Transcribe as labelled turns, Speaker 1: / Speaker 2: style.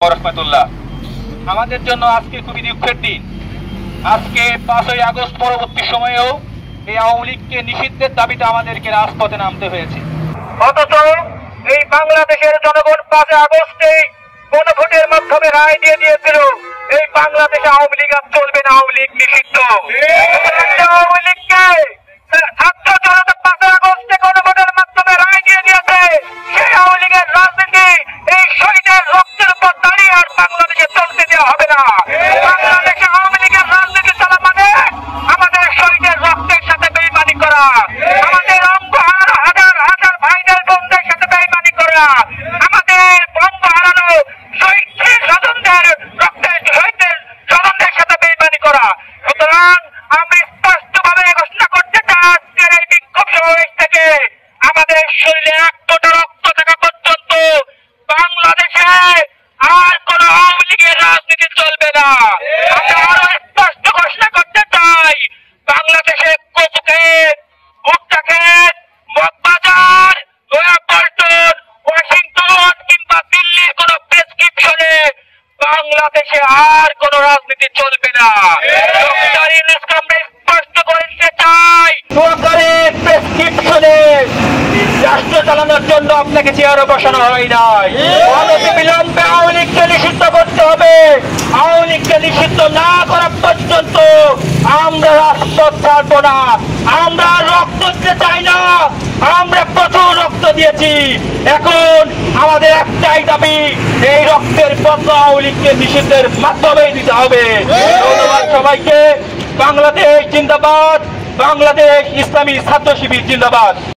Speaker 1: রহমতুল্লাহ। আমাদের জন্য আজকে খুবই দুঃখের দিন। আজকে 5ই আগস্ট পরবর্তী সময়েও এই আওয়ামী লীগকে নিষিদ্ধের দাবিতে আমাদেরকে রাজপথে নামতে হয়েছে। অথচ এই বাংলাদেশের জনগণ 5ই আগস্টে গণভোটের মাধ্যমে রায় দিয়ে দিয়েছিল এই বাংলাদেশে আওয়ামী লীগ আর চলবে না, আওয়ামী লীগ নিষিদ্ধ। আওয়ামী লীগকে ছাত্র জনতা 5ই আগস্টে গণভোটের মাধ্যমে রায় দিয়ে দিয়েছে, সেই আওয়ামী লীগের রাজনীতি এই শহীদের রক্তের উপর দাঁড়িয়ে আর বাংলাদেশে চলতে দেওয়া হবে না। বাংলাদেশে আওয়ামী লীগের রাজনীতি চলা মানে আমাদের শহীদের রক্তের সাথে বেইমানি করা, আমাদের অঙ্গ হারানো হাজার হাজার ভাইদের বোনদের সাথে বেইমানি করা, আমাদের অঙ্গ হারানো শহীদ স্বজনদের রক্তের শহীদের স্বজনদের সাথে বেইমানি করা। সুতরাং আমি স্পষ্টভাবে ঘোষণা করতে চাই, আজকের এই বিক্ষোভ সমাবেশ থেকে আমাদের শরীরে এক ফোঁটা রক্ত থাকা পর্যন্ত বাংলাদেশে আর কোন আওয়ামী লীগের রাজনীতি চলবে না। আমরা আরো স্পষ্ট ঘোষণা করতে চাই, বাংলাদেশে কোচক্ষেত, ভুট্টাক্ষেত, মগবাজার, নয়াপল্টন, ওয়াশিংটন কিংবা দিল্লির কোন প্রেসক্রিপশনে বাংলাদেশে আর কোন রাজনীতি চলবে না। ডক্টর ইউনূসকে আমরা স্পষ্ট করে দিতে চাই, সরকারি প্রেসক্রিপশনে রাষ্ট্র চালানোর জন্য আপনাকে চেয়ারে বসানো হয় নাই। অনতিবিলম্বে আওয়ামী লীগকে নিষিদ্ধ করতে হবে। আওয়ামী লীগকে নিষিদ্ধ না করা পর্যন্ত আমরা রাজপথ ছাড়বো না। আমরা রক্ত দিতে চাই না, আমরা প্রচুর রক্ত দিয়েছি। এখন আমাদের একটাই দাবি, এই রক্তের বদলা আওয়ামী লীগকে নিষিদ্ধের মাধ্যমেই দিতে হবে। ধন্যবাদ সবাইকে। বাংলাদেশ জিন্দাবাদ, বাংলাদেশ ইসলামী ছাত্র শিবির জিন্দাবাদ।